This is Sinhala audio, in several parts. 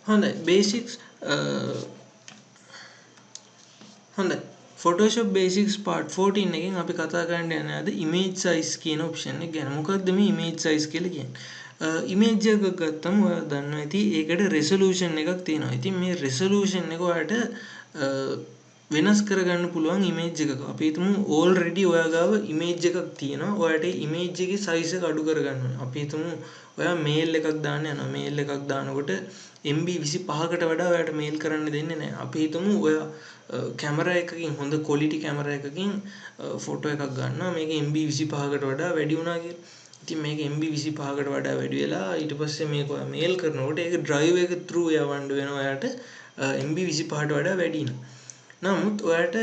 හොඳයි බේසික්ස් හොඳයි Photoshop Basics Part 14 එකෙන් අපි කතා කරන්න යන්නේ අද image size කියන option එක ගැන. මොකක්ද මේ image size කියලා කියන්නේ? image එකක් ගත්තම ඔයා දන්නවා ඇති ඒකට resolution එකක් තියෙනවා. ඉතින් මේ resolution එක ඔයාලට වෙනස් කරගන්න පුළුවන් image එකක. අපි හිතමු already ඔයා ගාව image එකක් තියෙනවා. ඔයාලට image එකේ size එක අඩු කරගන්න ඕනේ. අපි හිතමු ඔයා mail එකක් දාන්න යනවා. mail එකක් දානකොට MB 25කට වඩා ඔයාලට mail කරන්න දෙන්නේ නැහැ. අපි හිතමු ඔයා කැමරා එකකින් හොඳ quality කැමරා එකකින් ෆොටෝ එකක් ගන්නවා. මේක MB 25කට වඩා වැඩි වුණා කියලා. ඉතින් මේක MB 25කට වඩා වැඩි වෙලා ඊට පස්සේ මේක ඔයා mail කරනකොට ඒක drive එක through යවන්න වෙනවා ඔයාලට MB 25ට වඩා වැඩි වෙනවා. නමුත් ඔයාලට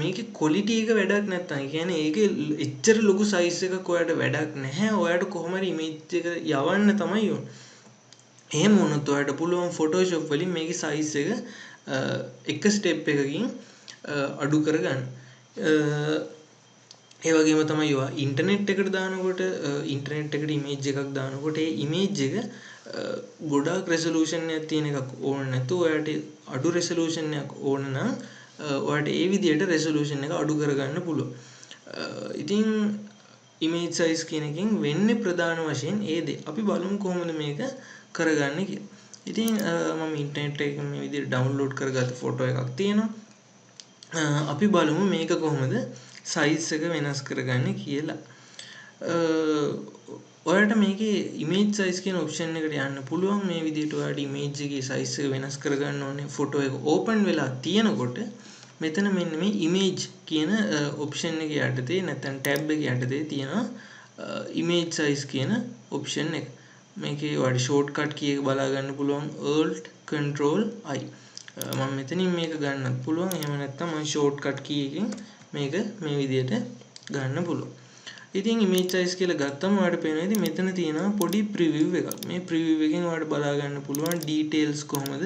මේකේ quality එක වැඩක් නැත්තම් ඒ කියන්නේ ඒකේ එච්චර ලොකු size එකක් ඔයාලට වැඩක් නැහැ. ඔයාලට කොහොම හරි image එක යවන්න තමයි ඕනේ. එහෙම වුණොත් ඔයාලට පුළුවන් Photoshop වලින් මේකේ size එක එක step එකකින් අඩු කරගන්න. ඒ වගේම තමයි ඔයා ඉන්ටර්නෙට් එකට දානකොට ඉන්ටර්නෙට් එකට image එකක් දානකොට ඒ image එක ගොඩාක් resolution එකක් තියෙන එකක් ඕන නැතුව ඔයාලට අඩු resolution එකක් ඕන නම් ඔයාලට ඒ විදිහට resolution එක අඩු කරගන්න පුළුවන්. ඉතින් image size කියන එකෙන් වෙන්නේ ප්‍රධාන වශයෙන් ඒ දේ. අපි බලමු කොහොමද මේක කරගන්නේ කියලා. ඉතින් මම ඉන්ටර්නෙට් එකෙන් මේ විදිහට ඩවුන්ලෝඩ් කරගත්ත ෆොටෝ එකක් තියෙනවා. අපි බලමු මේක කොහොමද size එක වෙනස් කරගන්නේ කියලා. ඔයාලට මේකේ image size කියන option එකට යන්න පුළුවන්. මේ විදිහට ඔයාලට image එකේ size එක වෙනස් කරගන්න ඕනේ. ෆොටෝ එක open වෙලා තියෙනකොට මෙතන මෙන්න මේ image කියන option එක යටතේ නැත්නම් tab එක යටතේ තියෙනවා image size කියන option එක. මේකේ ඔයාලට shortcut key එක බලා ගන්න පුළුවන් alt control I. මම මෙතනින් මේක ගන්නත් පුළුවන්. එහෙම නැත්නම් මම shortcut key එකෙන් මේක මේ විදිහට ගන්න පුළුවන්. ඉතින් image size කියලා ගත්තම ඔයාලට පේනවා ඉතින් මෙතන තියෙනවා පොඩි preview එකක්. මේ preview එකෙන් ඔයාලට බලා ගන්න පුළුවන් details කොහොමද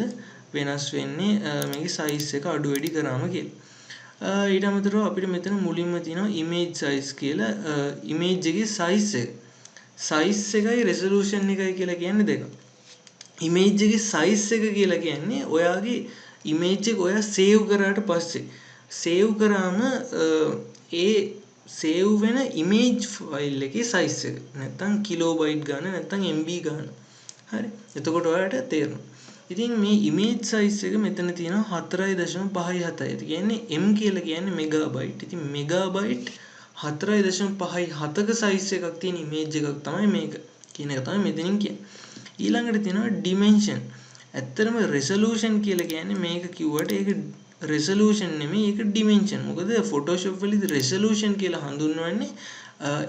වෙනස් වෙන්නේ මේකේ size එක අඩු වැඩි කරාම කියලා. ඊට අමතරව අපිට මෙතන මුලින්ම තියෙනවා image size කියලා image එකේ size එක. size එකයි resolution එකයි කියලා කියන්නේ දෙක. image එකේ size එක කියලා කියන්නේ ඔයාගේ image එක ඔයා save කරාට පස්සේ save කරාම ඒ save වෙන image file එකේ size එක නැත්තම් kilobyte ගන්න නැත්තම් MB ගන්න. හරි. එතකොට ඔයාලට තේරෙනවා. ඉතින් මේ image size එක මෙතන තියෙනවා 4.57. ඒ කියන්නේ M කියලා කියන්නේ megabyte. ඉතින් megabyte 4.57ක size එකක් තියෙන image එකක් තමයි මේක කියන එක තමයි මෙතනින් කියන්නේ. ඊළඟට තියෙනවා dimension. ඇත්තටම resolution කියලා කියන්නේ මේක කිව්වට ඒක resolution නෙමෙයි ඒක dimension. මොකද Photoshop වලදී resolution කියලා හඳුන්වන්නේ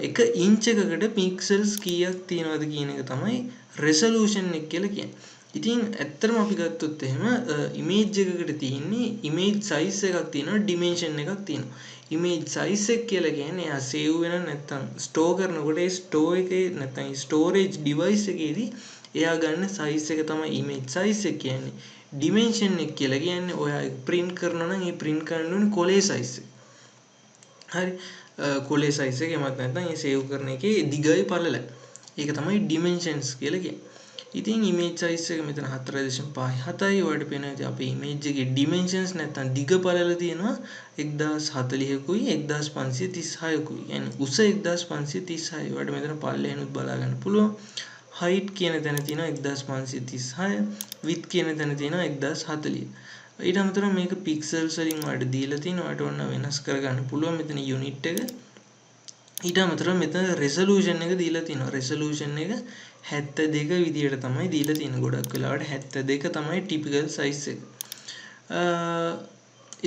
එක ඉන්ච් එකකට pixels කීයක් තියෙනවද කියන එක තමයි resolution එක කියලා කියන්නේ. ඉතින් ඇත්තටම අපි ගත්තොත් එහෙම image එකකට තියෙන්නේ image size එකක් තියෙනවා dimension එකක් තියෙනවා. image size එක කියලා කියන්නේ එයා save වෙන නැත්නම් store කරනකොට ඒ store එකේ නැත්නම් storage device එකේදී එයා ගන්න size එක තමයි image size එක කියන්නේ. dimension එක කියලා කියන්නේ ඔයා print කරනවා නම් ඒ print කරන්න ඕනේ කොලේ size එක. හරි. කොලේ size එක එමත් නැත්නම් ඒ save කරන එකේ දිගයි පළලයි. ඒක තමයි dimensions කියලා කියන්නේ. ඉතින් image size එක මෙතන 4.57යි. ඔයාලට පේනවා ඉතින් අපේ image එකේ dimensions නැත්නම් දිග පළල තියෙනවා 1040කුයි 1536කුයි. يعني උස 1536යි. ඔයාලට මෙතන පළලෙනුත් බලා ගන්න පුළුවන්. height කියන තැන තියෙනවා 1536. width කියන තැන තියෙනවා 1040. ඊට අමතරව මේක pixels වලින් ඔයාලට දීලා තියෙනවා. ඔයාලට ඕන වෙනස් කරගන්න පුළුවන් මෙතන unit එක. ඊට අමතරව මෙතන resolution එක දීලා තියෙනවා. resolution එක 72 විදියට තමයි දීලා තියෙන්නේ. ගොඩක් වෙලාවට 72 තමයි typical size එක.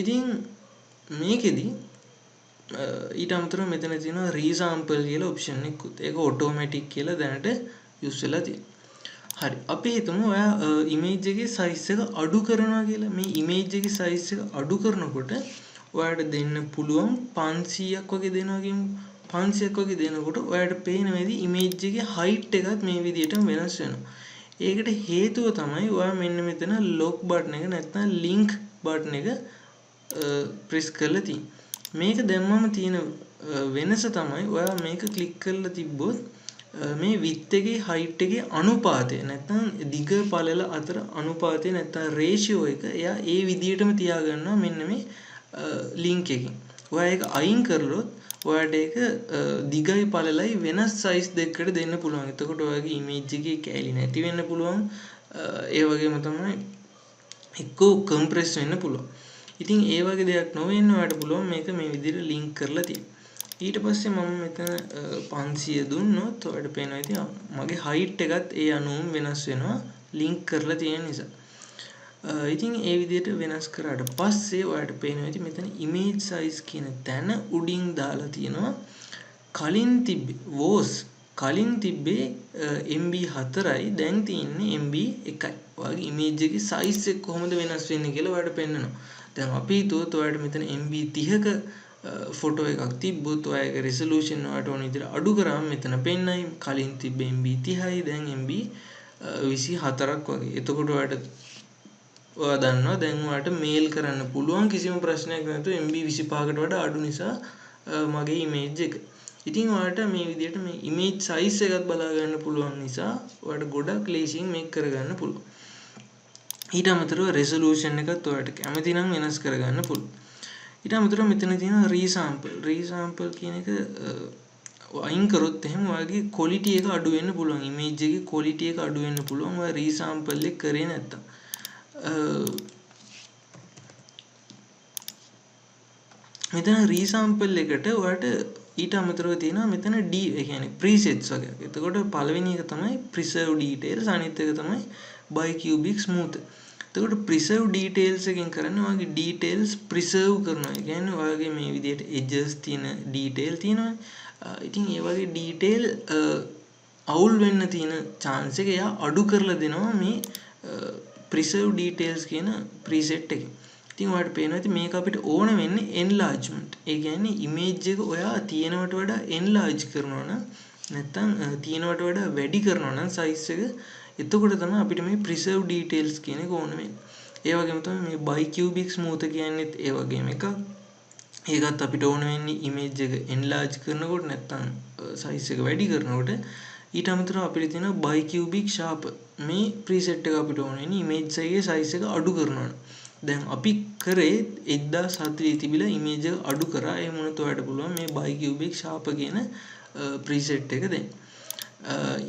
ඉතින් මේකෙදි ඊට අමතරව මෙතන තියෙනවා resample කියලා option එකකුත්. ඒක automatic කියලා දැනට use වෙලා තියෙනවා. හරි. අපි හිතමු ඔයා image එකේ size එක අඩු කරනවා කියලා. මේ image එකේ size එක අඩු කරනකොට ඔයාලට දෙන්න පුළුවන් 500ක් වගේ දෙනවා කියමු. 500ක් වගේ දෙනකොට ඔයාලට පේන වෙලෙදි image එකේ height එකත් මේ විදිහටම වෙනස් වෙනවා. ඒකට හේතුව තමයි ඔයා මෙන්න මෙතන lock button එක නැත්නම් link button එක press කරලා තියෙන්නේ. මේක දැම්මම තියෙන වෙනස තමයි ඔයා මේක click කරලා තිබ්බොත් මේ width එකේ height එකේ අනුපාතය නැත්නම් දිග පළල අතර අනුපාතය නැත්නම් ratio එක එයා ඒ විදිහටම තියාගන්නවා මෙන්න මේ link එකකින්. ඔයා ඒක අයින් කරලොත් ඔයාට ඒක දිගයි පළලයි වෙනස් size දෙකකට දෙන්න පුළුවන්. එතකොට ඔයාගේ image එකේ කැලි නැති වෙන්න පුළුවන්. ඒ වගේම තමයි එක්කෝ compress වෙන්න පුළුවන්. ඉතින් ඒ වගේ දෙයක් නොවෙන්න ඔයාට පුළුවන් මේක මේ විදිහට link කරලා තියෙන්න. ඊට පස්සේ මම මෙතන 500 දුන්නොත් ඔයාලට පේනවා ඉතින් මගේ height එකත් ඒ අනුවම වෙනස් වෙනවා link කරලා තියෙන නිසා. ඉතින් ඒ විදිහට වෙනස් කරාට පස්සේ ඔයාලට පේනවා ඉතින් මෙතන image size කියන තැන උඩින් දාලා තියෙනවා කලින් තිබ්බේ was කලින් තිබ්බේ MB 4යි දැන් තියෙන්නේ MB 1යි. ඔයාගේ image එකේ size එක කොහොමද වෙනස් වෙන්නේ කියලා ඔයාලට පෙන්නනවා. දැන් අපි හිතුවොත් ඔයාලට මෙතන MB 30ක ෆොටෝ එකක් තිබ්බොත් ඔයාගේ resolution ඔයාලට ඕන විදිහට අඩු කරාම මෙතන පෙන්නයි කලින් තිබ්බ MB 30යි දැන් MB 24ක් වගේ. එතකොට ඔයා දන්නවා දැන් ඔයාලට මේල් කරන්න පුළුවන් කිසිම ප්‍රශ්නයක් නැතුව MB 25කට වඩා අඩු නිසා මගේ image එක. ඉතින් ඔයාලට මේ විදිහට මේ image size එකත් බලා ගන්න පුළුවන් නිසා ඔයාලට ගොඩක් ලේසියෙන් මේක කරගන්න පුළුවන්. ඊට අමතරව resolution එකත් ඔයාලට කැමති නම් වෙනස් කරගන්න පුළුවන්. ඊට අමතරව මෙතන තියෙන resample කියන එක අයින් කරොත් එහෙම ඔයාගේ quality එක අඩු වෙන්න පුළුවන්. image එකේ quality එක අඩු වෙන්න පුළුවන්. ඔයා resample එක කරේ නැත්තම්. මෙතන resample එකට ඔයාලට ඊට අමතරව තියෙනවා මෙතන ඒ කියන්නේ presets වගේ. එතකොට පළවෙනි එක තමයි preserve details අනිත් එක තමයි bicubic smooth. එතකොට preserve details එකෙන් කරන්නේ ඔයාගේ details preserve කරනවා. ඒ කියන්නේ ඔයාගේ මේ විදිහට edges තියෙන detail තියෙනවා. ඉතින් ඒ වගේ detail අවුල් වෙන්න තියෙන chance එක එයා අඩු කරලා දෙනවා මේ preserve details කියන preset එකෙන්. ඉතින් ඔයාලට පේනවා ඉතින් මේක අපිට ඕන වෙන්නේ enlargement. ඒ කියන්නේ image එක ඔයා තියෙනවට වඩා enlarge කරනවා නම් නැත්නම් තියෙනවට වඩා වැඩි කරනවා නම් size එක එතකොට තමයි අපිට මේ preserve details කියන එක ඕන වෙන්නේ. ඒ වගේම තමයි මේ bicubic smooth කියන්නේත් ඒ වගේම එකක්. ඒකත් අපිට ඕන වෙන්නේ image එක enlarge කරනකොට නැත්නම් size එක වැඩි කරනකොට. ඊට අමතරව අපිට තියෙන bicubic sharper මේ preset එක අපිට ඕන වෙන්නේ image එකේ size එක අඩු කරනවා. දැන් අපි කරේ 1040 තිබිලා image එක අඩු කරා. ඒ මොනත ඔයාලට පුළුවන් මේ bicubic sharper කියන preset එක දෙන්න.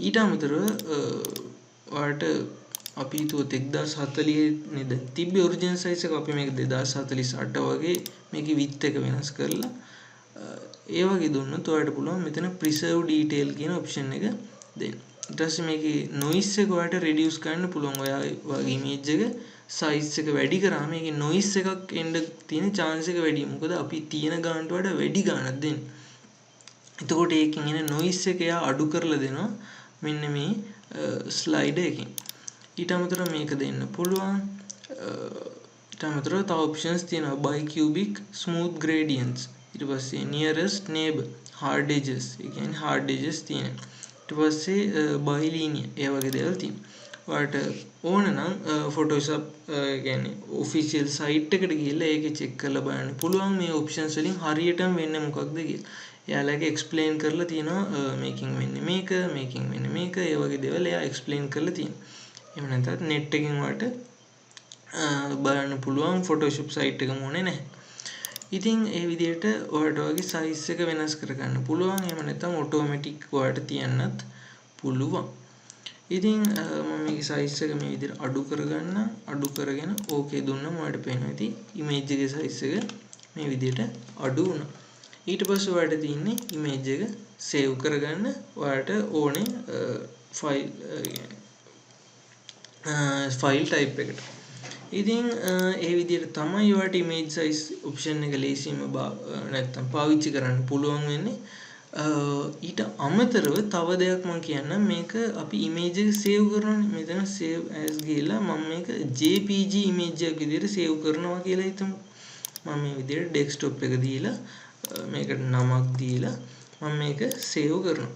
ඊට අමතරව ඔයාලට අපි හිතුවොත් 1040 නේද තිබ්බේ ඔරිජිනල් size එක අපි මේක 2048 වගේ මේකේ width එක වෙනස් කරලා ඒ වගේ දුන්නොත් ඔයාලට පුළුවන් මෙතන preserve detail කියන option එක දෙන්න. ඊට පස්සේ මේකේ noise එක ඔයාලට reduce කරන්න පුළුවන්. ඔයා වගේ image එක size එක වැඩි කරාම මේකේ noise එකක් එන්න තියෙන chance එක වැඩි. මොකද අපි තියෙන ගානට වඩා වැඩි ගානක් දෙන්නේ. එතකොට ඒකෙන් එන noise එක එයා අඩු කරලා දෙනවා මෙන්න මේ ස්ලයිඩර් එකෙන්. ඊට අමතරව මේක දෙන්න පුළුවන්. ඊට අමතරව තව options තියෙනවා bicubic smooth gradients. ඊට පස්සේ nearest neighbor hard edges. ඒ කියන්නේ hard edges තියෙනවා. ඊට පස්සේ bilinear ඒ වගේ දේවල් තියෙනවා. ඔයාලට ඕන නම් Photoshop කියන්නේ official site එකට ගිහිල්ලා ඒකේ check කරලා බලන්න පුළුවන් මේ options වලින් හරියටම වෙන්නේ මොකක්ද කියලා. එයාලගේ explain කරලා තියෙනවා මේකෙන් වෙන්නේ මේක වෙන්නේ මේක ඒ වගේ දේවල් එයා explain කරලා තියෙනවා. එහෙම නැත්නම් net එකෙන් ඔයාලට බලන්න පුළුවන් Photoshop site එකම ඕනේ නැහැ. ඉතින් ඒ විදිහට ඔයාලට ඔයගේ size එක වෙනස් කරගන්න පුළුවන්. එහෙම නැත්නම් automatic ඔයාලට තියන්නත් පුළුවන්. ඉතින් මම මේකේ size එක මේ විදිහට අඩු කරගෙන okay දුන්නම ඔයාලට පේනවා ඉතින් image එකේ size එක මේ විදිහට අඩු වුණා. ඊට පස්සේ ඔයාලට තියෙන්නේ image එක save කරගන්න ඔයාලට ඕනේ file type එකට. ඉතින් ඒ විදිහට තමයි ඔයාලට image size option එක ලේසියෙන්ම නැත්තම් පාවිච්චි කරන්න පුළුවන් වෙන්නේ. ඊට අමතරව තව දෙයක් මම කියන්නම්. මේක අපි image එක save කරනවානේ. මෙතන save as ගිහලා මම මේක JPG image එකක් විදිහට save කරනවා කියලා හිතමු. මම මේ විදිහට desktop එක දීලා මේකට නමක් දීලා මම මේක save කරනවා.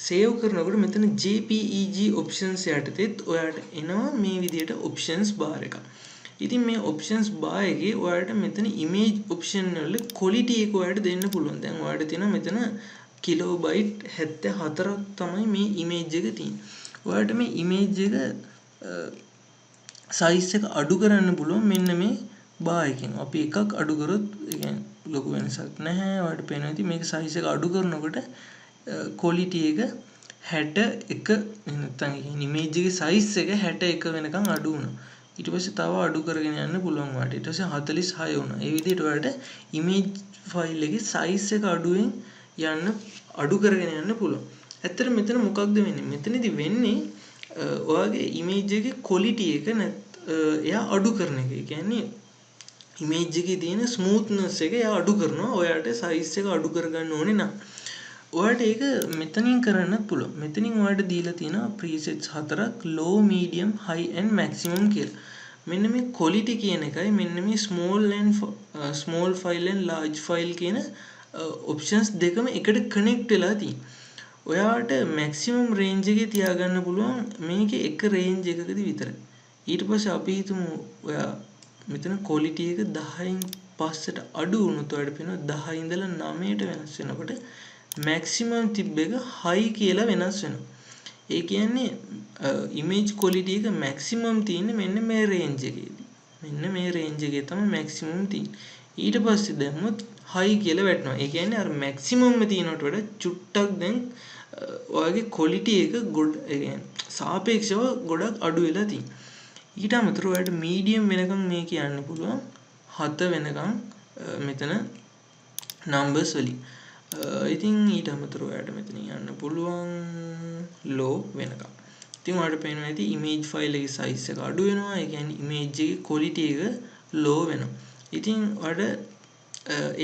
save කරනකොට මෙතන JPEG options යටතේත් ඔයාලට එනවා මේ විදිහට options bar එකක්. ඉතින් මේ options bar එකේ ඔයාලට මෙතන image option වල quality එක ඔයාලට දෙන්න පුළුවන්. දැන් ඔයාලට තියෙනවා මෙතන කිලෝබයිට් 74ක් තමයි මේ ඉමේජ් එක තියෙන්නේ. ඔයාලට මේ ඉමේජ් එක සයිස් එක අඩු කරන්න පුළුවන් මෙන්න මේ බා එකෙන්. අපි එකක් අඩු කරොත් ඒ කියන්නේ ලොකු වෙනසක් නැහැ. ඔයාලට පේනවා ඇති මේක සයිස් එක අඩු කරනකොට quality එක 61 නැත්නම් ඉමේජ් එකේ සයිස් එක 61 වෙනකන් අඩු වුණා. ඊට පස්සේ තව අඩු කරගෙන යන්න පුළුවන් වාට. ඊට පස්සේ 46 වුණා. ඒ විදිහට ඔයාලට ඉමේජ් ෆයිල් එකේ සයිස් එක අඩුවෙන් යන්න අඩු කරගෙන යන්න පුළුවන්. ඇත්තට මෙතන මොකක්ද වෙන්නේ? මෙතනදී වෙන්නේ ඔයාගේ ඉමේජ් එකේ quality එක එයා අඩු කරන එක. ඒ කියන්නේ ඉමේජ් එකේ තියෙන ස්මූත්නස් එක එයා අඩු කරනවා. ඔයාලට සයිස් එක අඩු කරගන්න ඕනේ නම්. ඔයාලට ඒක මෙතනින් කරන්නත් පුළුවන්. මෙතනින් ඔයාලට දීලා තියෙනවා presets හතරක් low medium high and maximum කියලා. මෙන්න මේ quality කියන එකයි මෙන්න මේ small file and large file කියන options දෙකම එකට connect වෙලා තියෙනවා. ඔයාලට maximum range එකේ තියාගන්න පුළුවන් මේකේ එක range එකකදී විතරයි. ඊට පස්සේ අපි හිතමු ඔයා මෙතන quality එක 10න් පස්සට අඩු වුණොත් ඔයාලට පේනවා 10 ඉඳලා 9ට වෙනස් වෙනකොට maximum තිබ්බ එක high කියලා වෙනස් වෙනවා. ඒ කියන්නේ image quality එක maximum තියෙන්නේ මෙන්න මේ range එකේදී. මෙන්න මේ range එකේ තමයි maximum තියෙන්නේ. ඊට පස්සේ දැම්මොත් high කියලා වැටෙනවා. ඒ කියන්නේ අර maximum එක තියෙනවට වඩා චුට්ටක් දැන් ඔයාගේ quality එක ඒ කියන්නේ සාපේක්ෂව ගොඩක් අඩු වෙලා තියෙනවා. ඊට අමතරව ඔයාලට medium වෙනකන් මේක යන්න පුළුවන් 7 වෙනකන් මෙතන numbers වලින්. ඉතින් ඊට අමතරව ඔයාලට මෙතන යන්න පුළුවන් low වෙනකන්. ඉතින් ඔයාලට පේනවා ඇති image file එකේ size එක අඩු වෙනවා. ඒ කියන්නේ image එකේ quality එක low වෙනවා. ඉතින් ඔයාලට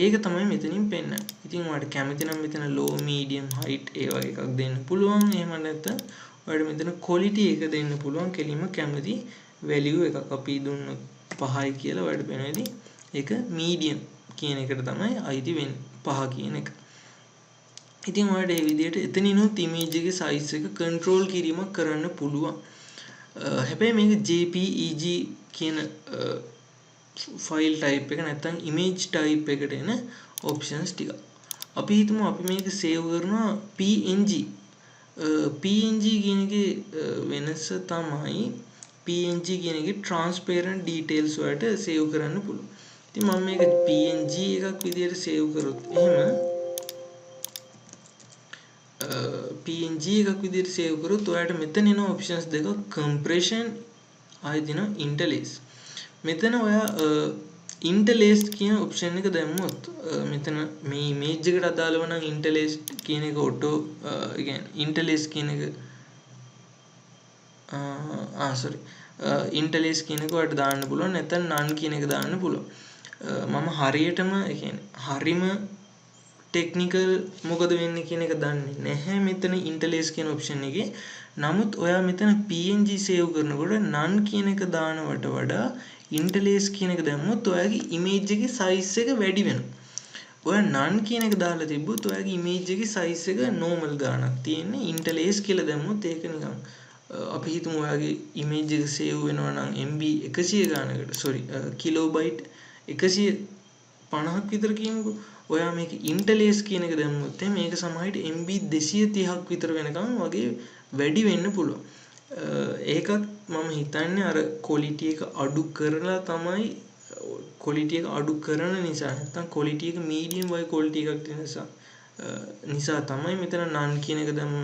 ඒක තමයි මෙතනින් පෙන්නන්නේ. ඉතින් ඔයාලට කැමති නම් මෙතන low medium height ඒ වගේ එකක් දෙන්න පුළුවන්. එහෙම නැත්නම් ඔයාලට මෙතන quality එක දෙන්න පුළුවන්. කෙලින්ම කැමති value එකක් අපි දුන්නොත් 5යි කියලා ඔයාලට පේනවා ඇති. ඒක medium කියන එකට තමයි අයිති වෙන්නේ. 5 කියන එක. ඉතින් ඔයාලට මේ විදිහට එතනිනුත් image එකේ size එක control කිරීමක් කරන්න පුළුවන්. හැබැයි මේක JPEG කියන file type එක නැත්නම් image type එකට එන options ටික. අපි හිතමු අපි මේක save කරනවා PNG. PNG කියන එකේ වෙනස තමයි PNG කියන එකේ transparent details වලට save කරන්න පුළුවන්. ඉතින් මම මේක PNG එකක් විදිහට save කරොත් එහෙම PNG එකක් විදිහට save කරොත් ඔයාලට මෙතන එන options දෙක compression ආයෙ දෙනවා interlace. මෙතන ඔයා interlace කියන option එක දැම්මොත් මෙතන මේ image එකට අදාළව නම් interlace කියන එක auto ඒ කියන්නේ interlace කියන එක interlace කියන එක ඔයාලට දාන්න පුළුවන් නැත්නම් none කියන එක දාන්න පුළුවන්. මම හරියටම ඒ කියන්නේ හරිම ටෙක්නිකල් මොකද වෙන්නේ කියන එක දන්නේ නැහැ මෙතන interlace කියන option එකේ. නමුත් ඔයා මෙතන PNG save කරනකොට none කියන එක දානවට වඩා interlace කියන එක දැම්මොත් ඔයාගේ image එකේ size එක වැඩි වෙනවා. ඔයා none කියන එක දාලා තිබ්බොත් ඔයාගේ image එකේ size එක normal ගානක් තියෙන්නේ. interlace කියලා දැම්මොත් ඒක නිකන් අපි හිතමු ඔයාගේ image එක save වෙනවා නම් MB 100 ගානකට kilobyte 150ක් විතර කියමුකෝ. ඔයා මේක interlace කියන එක දැම්මොත් මේක සමහරවිට MB 230ක් විතර වෙනකම් වගේ වැඩි වෙන්න පුළුවන්. ඒකත් මම හිතන්නේ අර quality එක අඩු කරලා තමයි quality එක අඩු කරන නිසා නැත්නම් quality එක medium වගේ quality එකක් තියෙන නිසා තමයි මෙතන none කියන එක දැම්ම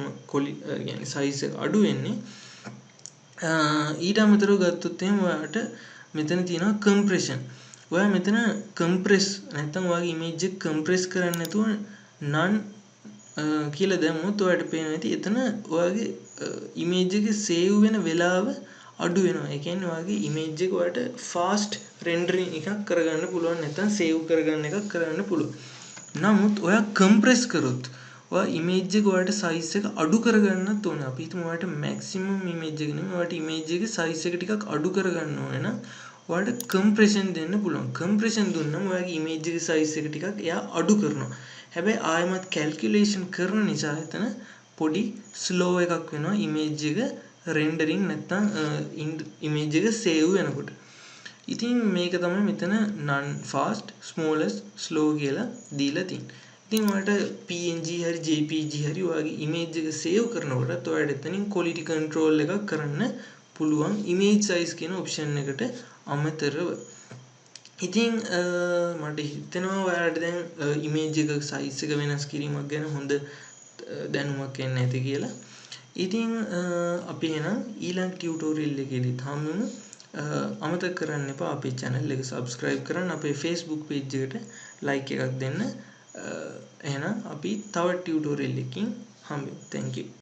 يعني size එක අඩු වෙන්නේ. ඊට අමතරව ගත්තොත් එහෙනම් ඔයාලට මෙතන තියෙනවා compression. ඔයා මෙතන compress නැත්නම් ඔයාගේ image එක compress කරන්න නැතුව none කියලා දැම්මොත් ඔයාලට පේනවා ඇති එතන ඔයාගේ image එක save වෙන වෙලාව අඩු වෙනවා. ඒ කියන්නේ ඔයාගේ image එක ඔයාලට fast rendering එකක් කරගන්න පුළුවන් නැත්නම් save කරගන්න එකක් කරන්න පුළුවන්. නමුත් ඔයා compress කරොත් ඔයා image එක ඔයාලට size එක අඩු කරගන්නත් ඕනේ. අපි හිතමු ඔයාලට maximum image එක නෙමෙයි ඔයාලට image එකේ size එක ටිකක් අඩු කරගන්න ඕනේ නම් ඔයාලට compression දෙන්න පුළුවන්. compression දුන්නම ඔයාගේ image එකේ size එක ටිකක් එයා අඩු කරනවා. හැබැයි ආයෙමත් calculation කරන නිසා එතන පොඩි slow එකක් වෙනවා image එක rendering නැත්නම් image එක save වෙනකොට. ඉතින් මේක තමයි මෙතන none fast smallest slow කියලා දීලා තියෙන්නේ. ඉතින් ඔයාලට PNG හරි JPG හරි ඔයාගේ image එක save කරනකොට ඔයාලට එතනින් quality control එකක් කරන්න පුළුවන් image size කියන option එකට අමතරව. ඉතින් මට හිතෙනවා ඔයාලට දැන් image එක size එක වෙනස් කිරීමක් ගැන හොඳ දැනුමක් එන්න ඇති කියලා. ඉතින් අපි එහෙනම් ඊළඟ ටියුටෝරියල් එකේදීත් හම්බෙමු. අමතක කරන්න එපා අපේ channel එක subscribe කරන්න, අපේ Facebook page එකට like එකක් දෙන්න. එහෙනම් අපි තව ටියුටෝරියල් එකකින් හම්බෙමු. Thank you.